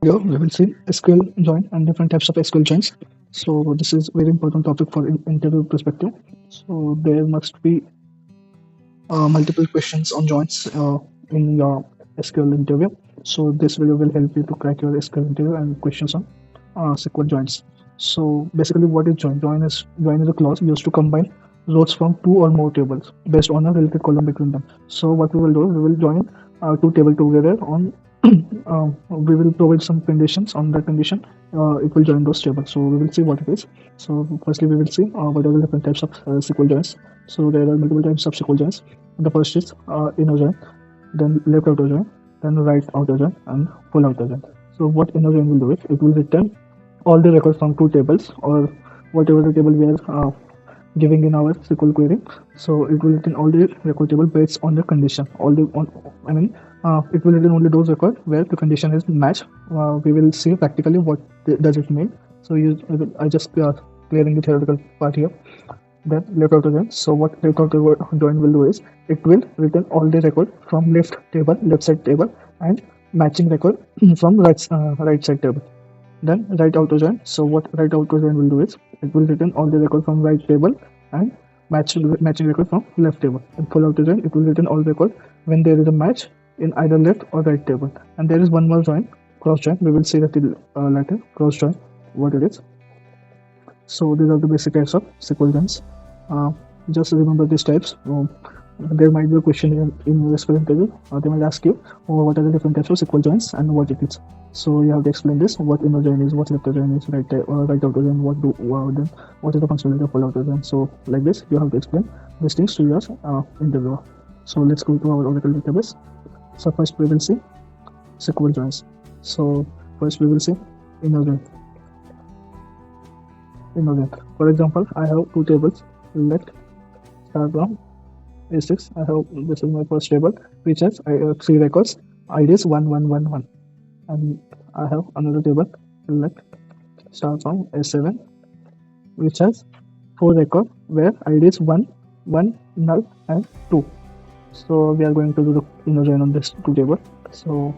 Here we will see SQL join and different types of SQL joins. So this is very important topic for interview perspective. So there must be multiple questions on joins in your SQL interview. So this video will help you to crack your SQL interview and questions on SQL joins. So basically, what is join? Join is a clause used to combine rows from two or more tables based on a related column between them. So what we will do, we will join two tables together on we will provide some conditions. On that condition it will join those tables, so we will see what it is. So firstly we will see what are the different types of SQL joins. So there are multiple types of SQL joins. The first is inner join, then left outer join, then right outer join, and full outer join. So what inner join will do is it will return all the records from two tables or whatever the table we are giving in our SQL query. So it will return all the record table based on the condition. It will return only those records where the condition is matched. We will see practically what does it mean. So I just clearing the theoretical part here. Then left outer join. So what left outer join will do is it will return all the record from left side table, and matching record from right side table. Then right outer join. So what right outer join will do is it will return all the record from right table and matching record from left table. And full outer join, it will return all record when there is a match in either left or right table. And there is one more join, cross join. We will see that later. Cross join, what it is. So these are the basic types of SQL joins. Uh, just remember these types. There might be a question in your SQL interview. They might ask you what are the different types of SQL joins and what it is. So you have to explain this: what inner join is, what left join is, right outer join, then what is the functionality of full outer join. So like this, you have to explain these things to your interviewer. So let's go to our Oracle database. So first we will see SQL joins. So first we will see inner join. For example, I have two tables. Let start from A6. I have this is my first table, which has three records. ID is 1111, and I have another table. Let start from A7, which has four records where ID is 1 null and 2. So we are going to do the inner join on this two table. So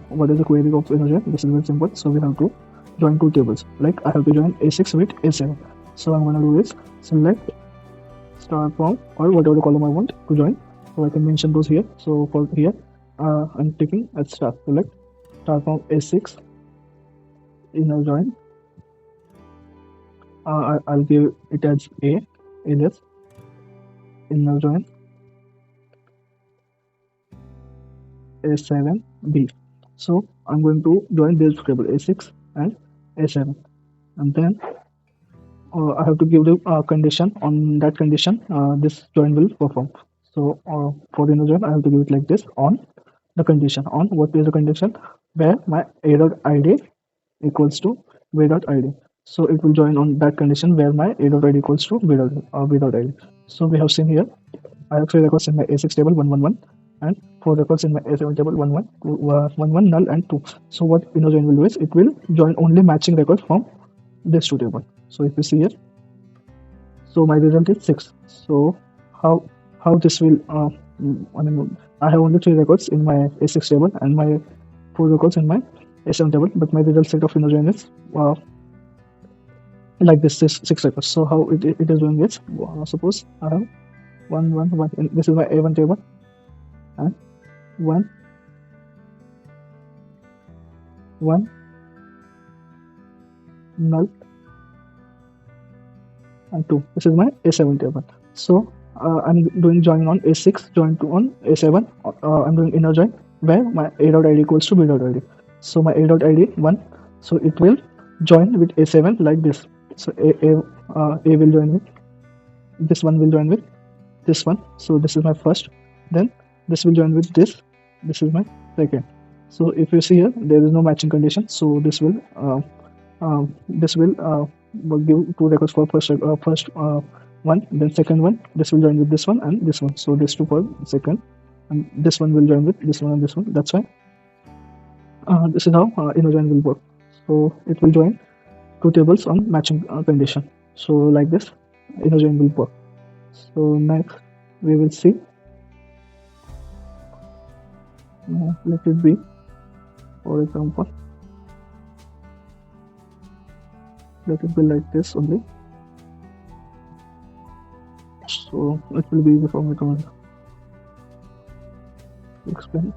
what is the query of inner join? This is very simple. So we have to join two tables. Like I have to join A6 with A7. So I'm gonna do is select start from or whatever the column I want to join. So I can mention those here. So for here, I'm taking at start. Select start from A6 inner join. I'll give it as A alias inner join A7B. So I'm going to join this table A6 and A7, and then I have to give the condition. On that condition, this join will perform. So for the inner join, I have to give it like this: on the condition. On what is the condition? Where my a dot id equals to b dot id. So it will join on that condition where my a dot id equals to b dot id. So we have seen here, I have three records in my A6 table 111 and four records in my A7 table 11 null and 2. So what inner join will do is it will join only matching records from this two table. So if you see here, so my result is 6. So how this will I have only three records in my A6 table and my four records in my A7 table, but my result set of inner join is like this six records. So how it is doing is, suppose I have 1 1 1, and this is my A1 table, and 1 1 null and 2. This is my A7 table. So I'm doing join on A6, join to on A7. I'm doing inner join where my a dot id equals to b dot id. So my a dot id 1, so it will join with A7 like this. So A will join with this one, will join with this one. So this is my first. Then this will join with this. This is my second. So if you see here, there is no matching condition. So this will give two records for first one, then second one. This will join with this one and this one. So this two for second, and this one will join with this one and this one. That's why this is how inner join will work. So it will join two tables on matching condition. So like this, inner join will work. So next we will see. Let it be, for example, Let it be like this only. So it will be easy for me to explain.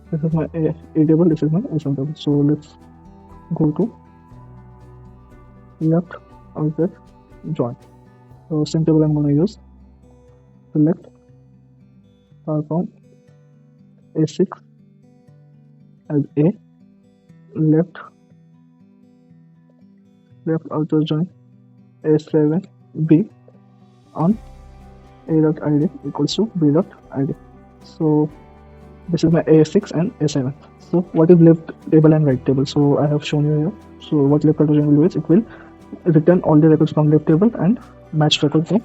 This is my A table, this is my S1 table. So let's go to left outer join. So same table I'm going to use. Select from A6 as A, left outer join A7 B on A.id equals to B.id. So this is my A6 and A7. So what is left table and right table? So I have shown you here. So what left outer join will do is it will return all the records from left table and match record from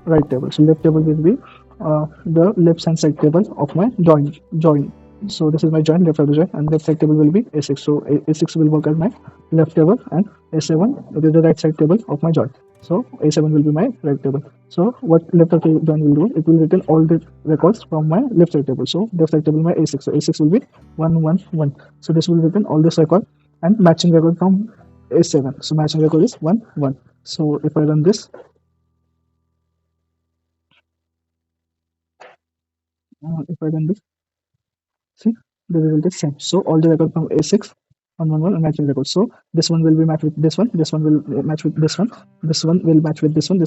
right table. So left table will be the left hand side table of my join. So this is my join, left outer join, and left side table will be A6. So A6 will work as my left table, and A7 it is the right side table of my join. So A7 will be my right table. So what left outer join will do, it will return all the records from my left side table. So left side table my A6. So A6 will be 111. So this will return all this record and matching record from A7. So matching record is 1 1. So if I run this, if I run this, see, the result is same. So all the record from A6 111 and matching record. So this one will be matched with this one will match with this one will match with this one,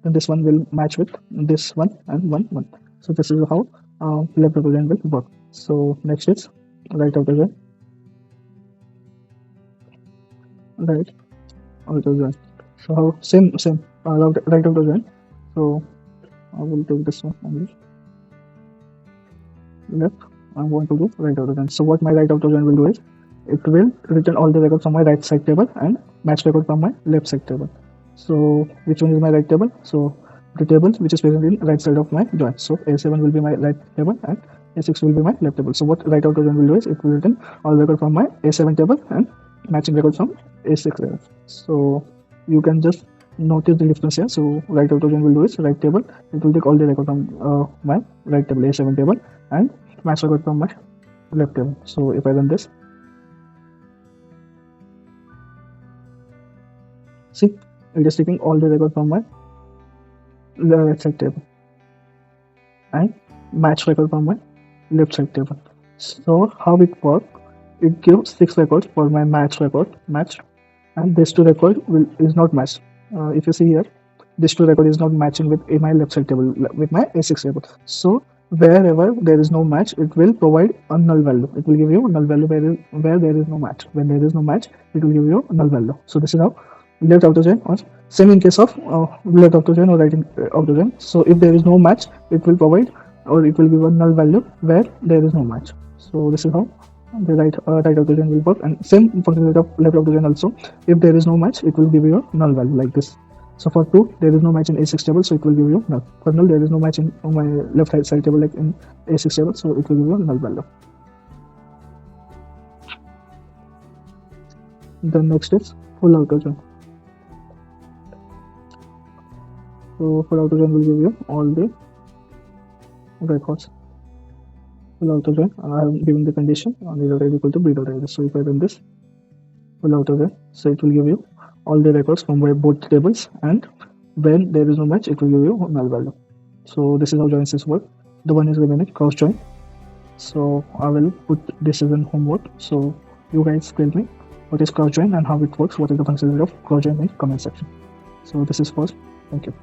then this one will match with this one and 1 1. So this is how left outer join will work. So next is right outer join. Right outer join. So how same right outer join. So I will take this one only. Left, I'm going to do right outer join. So what my right outer join will do is it will return all the records from my right side table and match record from my left side table. So which one is my right table? So the table which is present in right side of my join. So A7 will be my right table and A6 will be my left table. So what right outer join will do is it will return all record from my A7 table and matching record from A6 table. So you can just notice the difference here. So right outer join will do is right table. It will take all the record from my right table A7 table and match record from my left table. So if I run this, see, it is taking all the record from my right side table and match record from my left side table. So how it works? It gives 6 records for my match, and this 2 record is not matched. If you see here, this 2 record is not matching with my left side table with my A6 table. So wherever there is no match, it will provide a null value. It will give you a null value where there is no match. When there is no match, it will give you a null value. So this is how left outer join, or same in case of left outer join or right outer join. So if there is no match, it will provide or it will give a null value where there is no match. So this is how the right outer join will work, and same functionality of left outer join also. If there is no match, it will give you a null value like this. So for true, there is no match in A6 table, so it will give you null. For null, there is no match in my left side table like in A6 table, so it will give you a null value. The next is full outer join. So full outer join will give you all the records. Full outer join, I am giving the condition on the equal to b.id. So if I run this full outer join, so it will give you all the records from both tables, and when there is no match, it will give you null value. So this is how joins work. The one is remaining cross join. So I will put this as an homework. So you guys tell me what is cross join and how it works. What is the functionality of cross join in comment section. So this is first. Thank you.